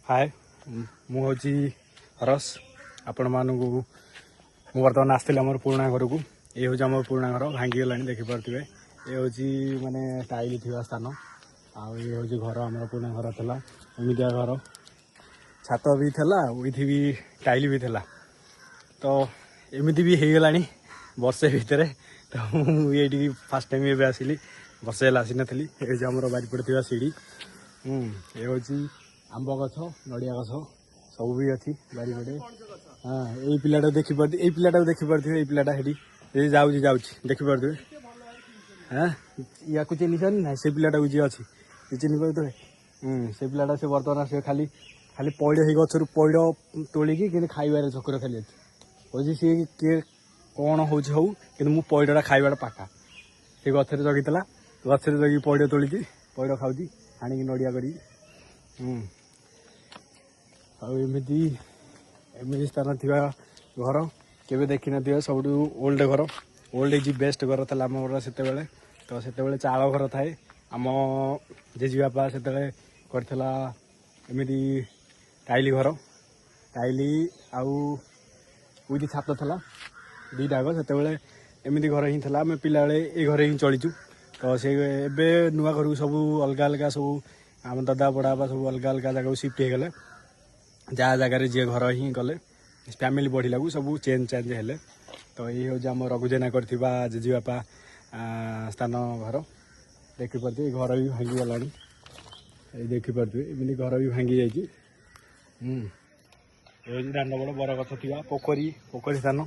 हाय मु हूँ हरस आपण मानू मु बर्तमान आसती आम पुराणा घर को ये हूँ आम पुराणा घर भांगीगला देखिपे ये हूँ माने टाइल थी स्थान आए हूँ घर आम पुराणा घर था एमतिया घर छात भी था उइथि भी टाइल भी था तो एमती भी हो गला वर्षे भितर तो ये फास्ट टाइम ये आसिली वर्षे आसी नी ये आम बारिपटे सीढ़ी ये हूँ आंब गछ नड़िया गछ सब भी अच्छी बारिपटे हाँ यही पिलाटा देखिपे ये पिलाटा देखिपे ये पिलाटा हेटी जाऊँगी देखिपे हाँ या चिन्ह ना से पिलाटा जी अच्छी चिन्ह पारे से पिलाटा से बर्तमान से खाली खाली पैड़ हो गचर पैड़ तोलिकी कि खाइबार चक्र खाली अच्छी सी किए कौन हूँ कि पैड़ा खाइबा पाका से गचर जगिला गचर जगि पैड़ तोलिकी पैड़ खाऊँ आनिक नड़िया करी एमती एमती स्थान थी घर केवे देखी न सब ओल्ड घर ओल्ड इज बेस्ट घर था आम घर से तो से चाल घर थाए आम जेजेबापा से करथिला एमती टाइल घर टाइल आउ उइथि छात था दीटाक से एमती घर ही था आम पिला ये घर ही चलीचु तो से एवं नुआ घर को सब अलग अलग सब आम दादा बड़ापा सब अलग अलग जगह सिफ्ट हो गले जहाँ जगार जी घर ही गले फैमिली बढ़ला सब चेंज हेले तो ये हूँ आम रघुजेना करथिबा जेजेबापा स्थान घर देखिपे घर भी भांगी गला देखिपे एमती घर भी भांगी जाइए दांड बड़ बर गछ थी पोखरी पोखरी स्थान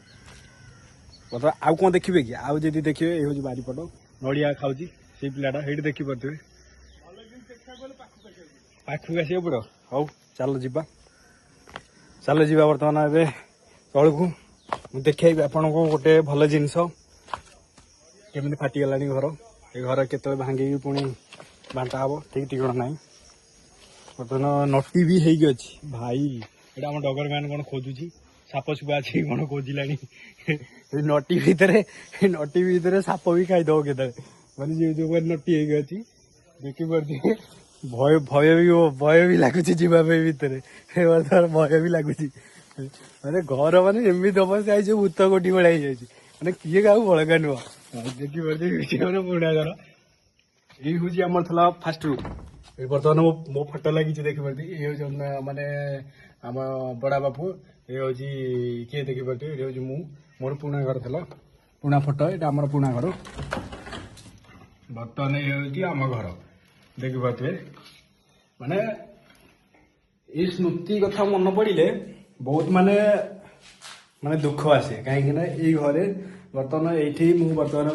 बता आउ कौन देखिए कि आउ जब देखिए ये हूँ बारिपट नड़िया खाऊँ से पिलाटा ये देखिपे पाखक आस पड़ हौ चल जा चल जा बर्तमान ए तल को देखी आपण को गोटे भल जिनस केमी फाटीगला घर ये घर के भांगी पुणी बांटा हम ठीक ठिकाना ना बर्तमान नटी भी हो भाई ये आम डगर मैन कौन खोजुची साप सुपा अच्छी कौन खोजिला नटी भितर साप भी खाईदब के मैंने जो नटी हो देखिपे भय भी लगुच जीवाई भितर बर्तमान भय भी लगुच मैंने घर मैंने एमती अवस्था है भूत कोटी भाया मैंने किए क्या बड़का नुह देखिए पुणा घर ये हूँ आम था फास्ट रूम बर्तमान मो फोटो लगी देखिपे ये हूँ माने आम बड़ा बापू ये हूँ किए देखिपे ये हूँ मोर पुणा घर था पुणा फोटो ये आम पुणा घर बर्तमान ये हूँ आम घर देखिपे माने ये स्मृति कथा मन पड़े बहुत माने माने दुख आसे कहीं ये घरे बर्तमान ये बर्तमान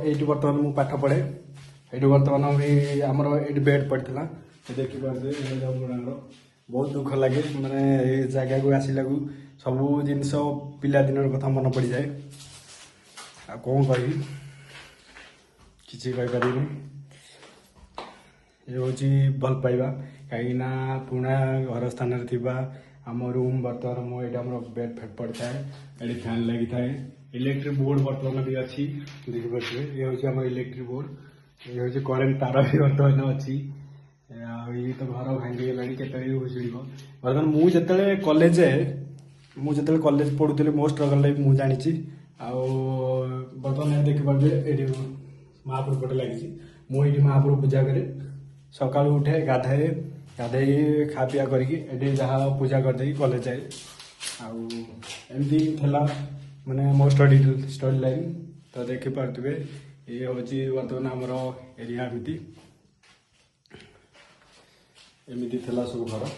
ये बर्तमान मु पाठ पढ़े ये बर्तमान भी आमर ये बेड पड़ता देखिपे बहुत दुख लगे माने ये जगह को आसला सब जिनस पिला दिन कथा मन पड़ जाए आ कौन कह कि ये हूँ भल पाइबा कहीं पुणा घर स्थान आम रूम बर्तमान मो ये बेड फेड पड़ता है ये फैन लगी था इलेक्ट्रिक बोर्ड बर्तमान भी अच्छी देखिपे ये हूँ आम इलेक्ट्रिक बोर्ड ये हूँ करेन्ट तार भी बर्तमान अच्छी ये तो घर भांगी गला के बर्तमान मुझे कॉलेज पढ़ुली मो स्ट्रगल लाइफ मुझे जानी बर्तमान देखिपे ये महापुर पटे लगी मुझे महापुर पूजा करे सका उठे गाधाए गाधे खा पिया करके जहाँ पूजा करदे कॉलेज जाए आमती माने मो स्टडी लाइन तो देखिपे ये हूँ बर्तमान आमर एरिया एमती सब घर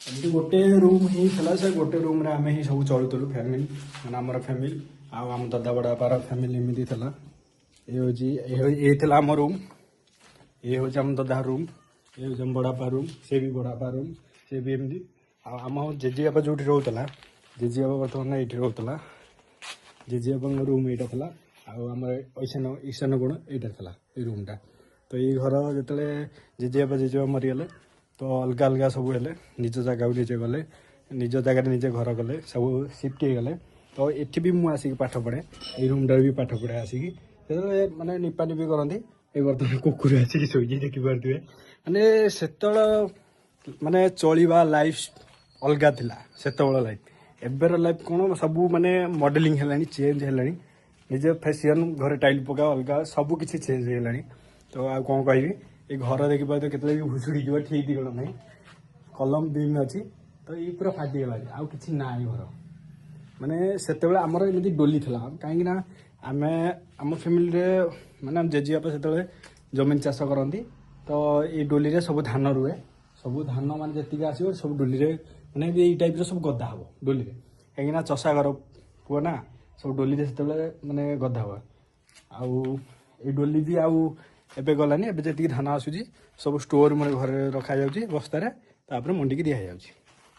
एमती गोटे रूम ही से गोटे रूम रे आम ही सब चलुलु फैमिली मैंने आमर फैमिली आम दादा बड़ापार फैमिली एमती ये हूँ ये आम रूम ये हूँ आम दादा रूम ये हूँ आम बड़ापा रूम से भी बड़ापा रूम से भी एमती आम जेजेबापा जो रोला जेजेबापा बर्तमान ये रोला जेजेबापा रूम यहाँ था आम ईशान कोण यहाँ था ये रूमटा तो ये घर जो जेजेबापा जेजेबा मरीगले तो अलग अलग सब है निज जगह को निजे गले निज जगह निजे घर गले सब सिफ्ट हो गले तो ये भी मुझे आसिक पाठ पढ़े ये रूमटा भी पाठ पढ़े आसिक माने निपा निपी करती ये बर्तमान कुकुर आसिक शोची देखिपे माने से ମାନେ ଚଳିବା ଲାଇଫ୍ ଅଲଗା ଥିଲା ସେତେବେଳେ ଲାଇଫ୍। ଏବେର ଲାଇଫ୍ କ'ଣ ସବୁ ମାନେ ମଡେଲିଂ ହେଲାଣି, ଚେଞ୍ଜ ହେଲାଣି, ନିଜ ଫ୍ୟାସନ୍, ଘରେ ଟାଇଲ୍ ପକା ଅଲଗା ସବୁ କିଛି ଚେଞ୍ଜ ହେଇଗଲାଣି। ତ ଆଉ କ'ଣ କହିବି, ଏ ଘର ଦେଖିପାରୁଥିବ କେତେବେଳେ ବି ଭୁଷୁଡ଼ି ଯିବ ଠିକ୍ ଠିକଣ ନାହିଁ। କଲମ ବିମ୍ ଅଛି ତ ଏଇ ପୁରା ଫାଟିଗଲାଣି, ଆଉ କିଛି ନାହିଁ ଘର। ମାନେ ସେତେବେଳେ ଆମର ଏମିତି ଡୋଲି ଥିଲା, କାହିଁକି ନା ଆମେ ଆମ ଫ୍ୟାମିଲିରେ ମାନେ ଆମ ଜେଜେବାପା ସେତେବେଳେ ଜମିନ ଚାଷ କରନ୍ତି। ତ ଏଇ ଡୋଲିରେ ସବୁ ଧାନ ରୁହେ, ସବୁ ଧାନ ମାନେ ଯେତିକି ଆସିବ ସବୁ ଡୋଲିରେ ମାନେ ଏଇ ଟାଇପ୍ର ସବୁ ଗଦା ହେବ ଡୋଲିରେ, କାହିଁକିନା ଚଷା ଘର ପୁଅ ନା, ସବୁ ଡୋଲିରେ ସେତେବେଳେ ମାନେ ଗଦା ହୁଏ। ଆଉ ଏଇ ଡୋଲି ବି ଆଉ ଏବେ ଗଲାନି, ଏବେ ଯେତିକି ଧାନ ଆସୁଛି ସବୁ ଷ୍ଟୋର ମାନେ ଘରେ ରଖାଯାଉଛି ବସ୍ତାରେ, ତାପରେ ମଣ୍ଡିକି ଦିଆଯାଉଛି।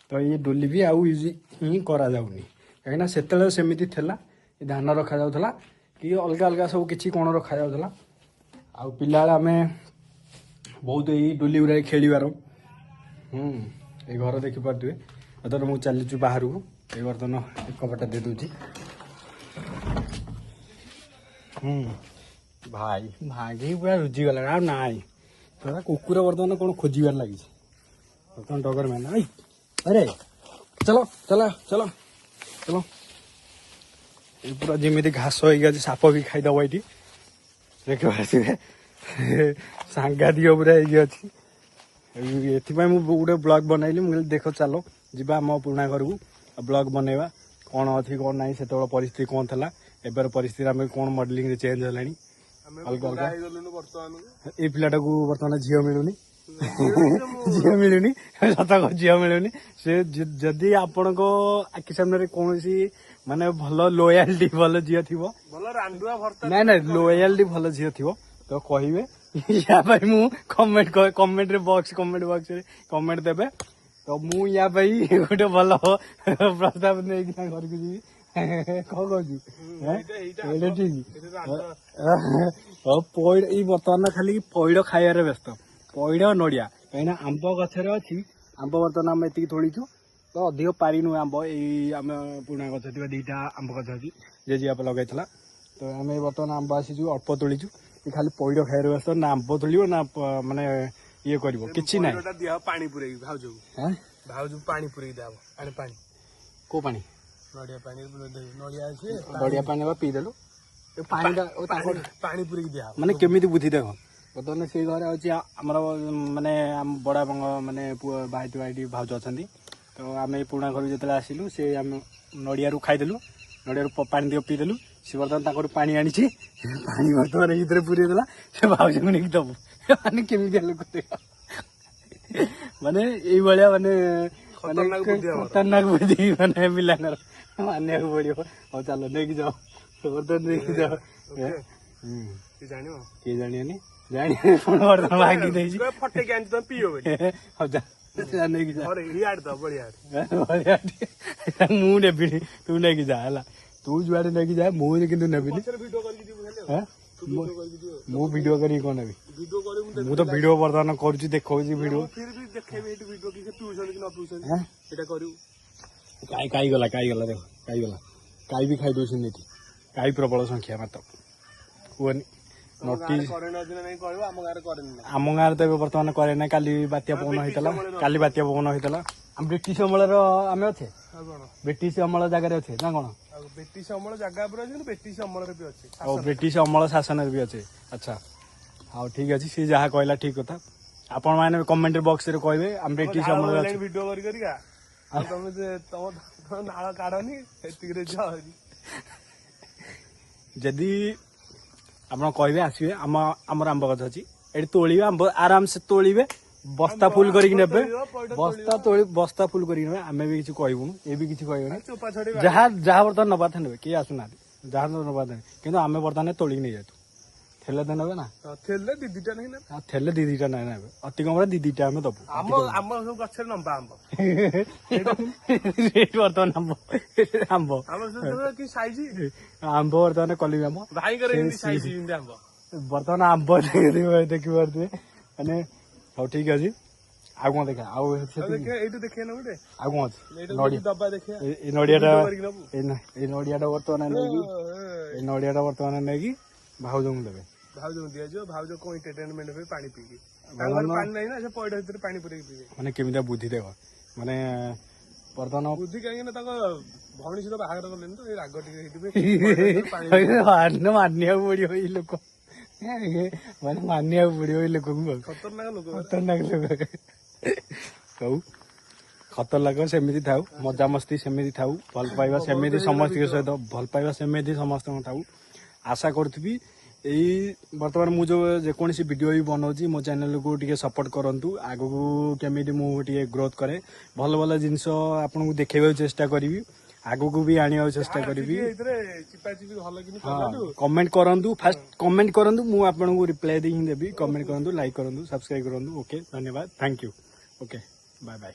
ତ ଏଇ ଡୋଲି ବି ଆଉ ୟୁଜ୍ ହିଁ କରାଯାଉନି, କାହିଁକିନା ସେତେବେଳେ ସେମିତି ଥିଲା, ଧାନ ରଖାଯାଉଥିଲା କି ଅଲଗା ଅଲଗା ସବୁ କିଛି କ'ଣ ରଖାଯାଉଥିଲା। ଆଉ ପିଲାବେଳେ ଆମେ ବହୁତ ଏଇ ଡୋଲି ଗୁଡ଼ାଏ ଖେଳିବାର। ଏଇ ଘର ଦେଖିପାରୁଥିବେ। ବର୍ତ୍ତମାନ ମୁଁ ଚାଲିଛୁ ବାହାରକୁ, ଏଇ ବର୍ତ୍ତମାନ କବାଟା ଦେଇ ଦେଉଛି। ଭାଇ ଭାଙ୍ଗି ପୁରା ରୁଜିଗଲାଣି, ଆଉ ନାହିଁ। ପୁରା କୁକୁର ବର୍ତ୍ତମାନ କ'ଣ ଖୋଜିବାର ଲାଗିଛି। ବର୍ତ୍ତମାନ ଡଗର ମ୍ୟାନ୍, ଭାଇ ଆରେ ଚାଲ ଚାଲ ଚାଲ ଚାଲ। ଏ ପୁରା ଯେମିତି ଘାସ ହେଇକି ଅଛି, ସାପ ବି ଖାଇଦେବ ଏଇଠି ଦେଖିପାରୁଥିବେ। ସାଂଘାତିକ ପୁରା ହେଇକି ଅଛି। ଏଥିପାଇଁ ମୁଁ ଗୋଟେ ବ୍ଲଗ ବନେଇଲି, ମୁଁ କହିଲି ଦେଖ ଚାଲ ଯିବା ଆମ ପୁରୁଣା ଘରକୁ, ବ୍ଲଗ ବନେଇବା କ'ଣ ଅଛି କ'ଣ ନାହିଁ, ସେତେବେଳେ ପରିସ୍ଥିତି କ'ଣ ଥିଲା, ଏବେର ପରିସ୍ଥିତି ଆମେ କ'ଣ ମଡେଲିଂରେ ଚେଞ୍ଜ ହେଲାଣି ଅଲଗା ଅଲଗା। ଏଇ ପିଲାଟାକୁ ବର୍ତ୍ତମାନ ଝିଅ ମିଳୁନି, ଝିଅ ମିଳୁନି, ସତ ଝିଅ ମିଳୁନି। ସେ ଯଦି ଆପଣଙ୍କ ଆଖି ସାମ୍ନାରେ କୌଣସି ମାନେ ଭଲ ଲୋୟାଲିଟି ଭଲ ଝିଅ ଥିବ, ନାଇଁ ନାଇଁ ଲୋୟାଲିଟି ଭଲ ଝିଅ ଥିବ ତ କହିବେ, ୟା ପାଇଁ ମୁଁ କମେଣ୍ଟ ବକ୍ସରେ କମେଣ୍ଟ ଦେବେ, ତ ମୁଁ ୟା ପାଇଁ ଗୋଟେ ଭଲ ପ୍ରସ୍ତାବ ନେଇକି ତାଙ୍କ ଘରକୁ ଯିବି। କ'ଣ କହୁଛୁ ଏଇଟା ଠିକ? ପଇଡ଼ ଏଇ ବର୍ତ୍ତମାନ ଖାଲି ପଇଡ଼ ଖାଇବାରେ ବ୍ୟସ୍ତ, ପଇଡ଼ ନଡ଼ିଆ, କାହିଁକିନା ଆମ୍ବ ଗଛରେ ଅଛି ଆମ୍ବ। ବର୍ତ୍ତମାନ ଆମେ ଏତିକି ତୋଳିଛୁ, ତ ଅଧିକ ପାରିନୁ ଆମ୍ବ। ଏଇ ଆମେ ପୁରୁଣା ଗଛ ଥିବା 2ଟା ଆମ୍ବ ଗଛ ଅଛି, ଜେଜେବାପା ଲଗାଇଥିଲା। ତ ଆମେ ବର୍ତ୍ତମାନ ଆମ୍ବ ଆସିଛୁ, ଅଳ୍ପ ତୋଳିଛୁ। ଖାଲି ପଇଡ଼ ଖାଇବାରେ ବ୍ୟସ୍ତ, ନା ଆମ୍ବ ତୋଳିବ ନା ମାନେ ଇଏ କରିବ, କିଛି ନାହିଁ। ପାଣି ପୁରେଇକି ଭାଉଜକୁ ପାଣି ପୁରେଇକି ଦିଆହବ, ପାଣି କୋଉ ପାଣି? ନଡ଼ିଆ ପାଣି, ନଡ଼ିଆ ଅଛି, ନଡ଼ିଆ ପାଣି ପିଇଦେଲୁ, ପାଣି ପୁରେଇକି ଦିଆହବ। ମାନେ କେମିତି ବୁଦ୍ଧି ଦେଖ। ବର୍ତ୍ତମାନ ସେଇ ଘରେ ଅଛି ଆମର ମାନେ ଆମ ବଡ଼ ବାପାଙ୍କ ମାନେ ପୁଅ ଭାଇଟି ଭାଉଜ ଅଛନ୍ତି। ତ ଆମେ ପୁରୁଣା ଘରକୁ ଯେତେବେଳେ ଆସିଲୁ, ସେ ଆମେ ନଡ଼ିଆରୁ ଖାଇଦେଲୁ, ନଡ଼ିଆରୁ ପାଣି ଟିକେ ପିଇଦେଲୁ। ସେ ବର୍ତ୍ତମାନ ତାଙ୍କର ପାଣି ଆଣିଛି, ପାଣି ବର୍ତ୍ତମାନ ଭିତରେ ପୁରେଇ ଦେଲା, ସେ ଭାଉଜକୁ ନେଇକି ଦବୁ। ମାନେ କେମିତିଆ ଲୋକ ଦେଖ, ମାନେ ଏଇଭଳିଆ ମାନେ ଖତରନାକ ବୁଦ୍ଧି ମାନେ ପିଲାଙ୍କର ମାନିବାକୁ ପଡିବ। ହଉ ଚାଲ ନେଇକି ଯାଅ, ବର୍ତ୍ତମାନ ନେଇକି ଯାଅ। କିଏ ଜାଣିବନି, ପୁଣି ବର୍ତ୍ତମାନ ଭାଙ୍ଗି ଦେଇଛି, ଫଟେଇକି ଆଣିଛି ତମେ ପିଇବ ବୋଲି। ହଉ ଯା ନେଇକି ଯା, ମୁଁ ନେବିନି, ତୁ ନେଇକି ଯା ହେଲା। ତୁ ଯୁଆଡେ ନେଇକି ଯା, ମୁଁ କିନ୍ତୁ ନେବିନି। ମୁଁ ଭିଡିଓ କରିକି କ'ଣ ନେବି? ମୁଁ ତ ଭିଡିଓ ବର୍ତ୍ତମାନ କରୁଛି, ଦେଖଉଛି ଭିଡିଓ। କାଇଗଲା ଦେଖ, କାଇଗଲା, କାଇ ବି ଖାଇ ଦଉଛନ୍ତି ଏଠି, କାଇ ପ୍ରବଳ ସଂଖ୍ୟା ମାତ୍ର କୁହନି। ନୋଟିସ୍ ଆମ ଗାଁରେ ତ ଏବେ ବର୍ତ୍ତମାନ କରେ ନାହିଁ, କାଲି ବାତ୍ୟା ପବନ ହେଇଥିଲା, ଆମ ବ୍ରିଟିଶ ଅମଳର ଆମେ ଅଛେ, ବ୍ରିଟିଶ ଅମଳ ଜାଗାରେ ଅଛେ ନା କ'ଣ? ବ୍ରିଟିଶ ଅମଳ ଜାଗା ଉପରେ ଅଛି, ବ୍ରିଟିଶ ଅମଳରେ ବି ଅଛି, ଆଉ ବ୍ରିଟିଶ ଅମଳ ଶାସନରେ ବି ଅଛି। ଆଚ୍ଛା, ହଉ ଠିକ ଅଛି, ସିଏ ଯାହା କହିଲା ଠିକ କଥା। ଆପଣ ମାନେ କମେଣ୍ଟ ବକ୍ସରେ କହିବେ ଆମେ ବ୍ରିଟିଶ ଅମଳରେ ଅଛୁ। ଭିଡିଓ କରିକା ତମେ ତମ ନାଳ କାଢନି, ସେତିକିରେ ଯଦି ଆପଣ କହିବେ ଆସିବେ, ଆମର ଆମ୍ବ ଗଛ ଅଛି ଏଠି, ତୋଳିବେ ଆମ୍ବ ଆରାମସେ ତୋଳିବେ, ବସ୍ତା ଫୁଲ କରିକି ନେବେ, ବସ୍ତା ଫୁଲ କରିକି ନେବେ। ଆମେ ବି କିଛି କହିବୁନି, ଏ ବି କିଛି କହିବେନି, ଯାହା ବର୍ତ୍ତମାନ ନବା କଥା ନେବେ, କେହି ଆସୁନାହାନ୍ତି, ଯାହା ନବା କଥା। କିନ୍ତୁ ଆମେ ବର୍ତ୍ତମାନ ତୋଳିକି ନେଇଯାଉଛୁ, ଥେଲେ ତ ନେବେ ନା, ଥେଲେ 2-2ଟା ନାହିଁ, ଥେଲେ 2-2ଟା ନାହିଁ ନେବେ, ଅତି କମରେ 2-2ଟା ଆମେ ଦବୁ। ଆମ ସବୁ ଗଛରେ ଲମ୍ବା ଆମ୍ବ ବର୍ତ୍ତମାନ ଆମ୍ବ ବର୍ତ୍ତମାନ କଲିମି ଆମ୍ବ, ବର୍ତ୍ତମାନ ଆମ୍ବ ଦେଖିପାରୁଥିବେ ମାନେ। ହଉ ଠିକ ଅଛି, ଆଉ କ'ଣ ଦେଖିବା? ଆଉ ଆଉ କ'ଣ ଅଛି? ଏଇ ନଡ଼ିଆଟା ବର୍ତ୍ତମାନ ନେଇକି ଭାଉଜଙ୍କୁ ଦେବେ। ଭାଉଜଙ୍କୁ ଦିଆଯିବ, ଭାଉଜ କ'ଣ ଏଣ୍ଟରଟେନମେଣ୍ଟ ପାଣି ପିଇକି ତାଙ୍କର ପାଣି ନାହିଁ ନା ସେ ପଇଡ ଭିତରେ ପାଣି ପୁରେଇକି ପିଇବେ। ମାନେ କେମିତିଆ ବୁଦ୍ଧି ଦେଖ ମାନେ ବର୍ତ୍ତମାନ ବୁଦ୍ଧି କାହିଁକି ନା ତାଙ୍କ ଭଉଣୀ ସହିତ ବାହାଘର କଲେନି ତ ଏଇ ରାଗ ଟିକେ ହେଇଥିବେ ପଇଡ ଭିତରେ ପାଣି ମାନିବାକୁ ପଡିବ ଏଇ ଲୋକ ମାନେ ମାନିବାକୁ ପଡିବ ଏଇ ଲୋକଙ୍କୁ ଆଉ। ଖତରନାକ ଲୋକ ଖତରନାକ ଲୋକ ହଉ ଖତରନାକ ସେମିତି ଥାଉ ମଜାମସ୍ତି ସେମିତି ଥାଉ ଭଲ ପାଇବା ସେମିତି ସମସ୍ତଙ୍କ ସହିତ ଭଲ ପାଇବା ସେମିତି ସମସ୍ତଙ୍କ ଥାଉ ଆଶା କରୁଥିବି ଏଇ ବର୍ତ୍ତମାନ ମୁଁ ଯୋଉ ଯେକୌଣସି ଭିଡ଼ିଓ ବି ବନାଉଛି ମୋ ଚ୍ୟାନେଲକୁ ଟିକେ ସପୋର୍ଟ କରନ୍ତୁ ଆଗକୁ କେମିତି ମୁଁ ଟିକେ ଗ୍ରୋଥ କରେ ଭଲ ଭଲ ଜିନିଷ ଆପଣଙ୍କୁ ଦେଖେଇବାକୁ ଚେଷ୍ଟା କରିବି ଆଗକୁ ବି ଆଣିବାକୁ ଚେଷ୍ଟା କରିବି ଏଇଥିରେ ଚିପା ଚିପି ଭଲ କିନି କମେଣ୍ଟ କରନ୍ତୁ ଫାଷ୍ଟ କମେଣ୍ଟ କରନ୍ତୁ ମୁଁ ଆପଣଙ୍କୁ ରିପ୍ଲାଏ ଦେଇ ହିଁ ଦେବି କମେଣ୍ଟ କରନ୍ତୁ ଲାଇକ୍ କରନ୍ତୁ ସବସ୍କ୍ରାଇବ କରନ୍ତୁ ଓକେ ଧନ୍ୟବାଦ ଥ୍ୟାଙ୍କ ୟୁ ଓକେ ବାय ବାय।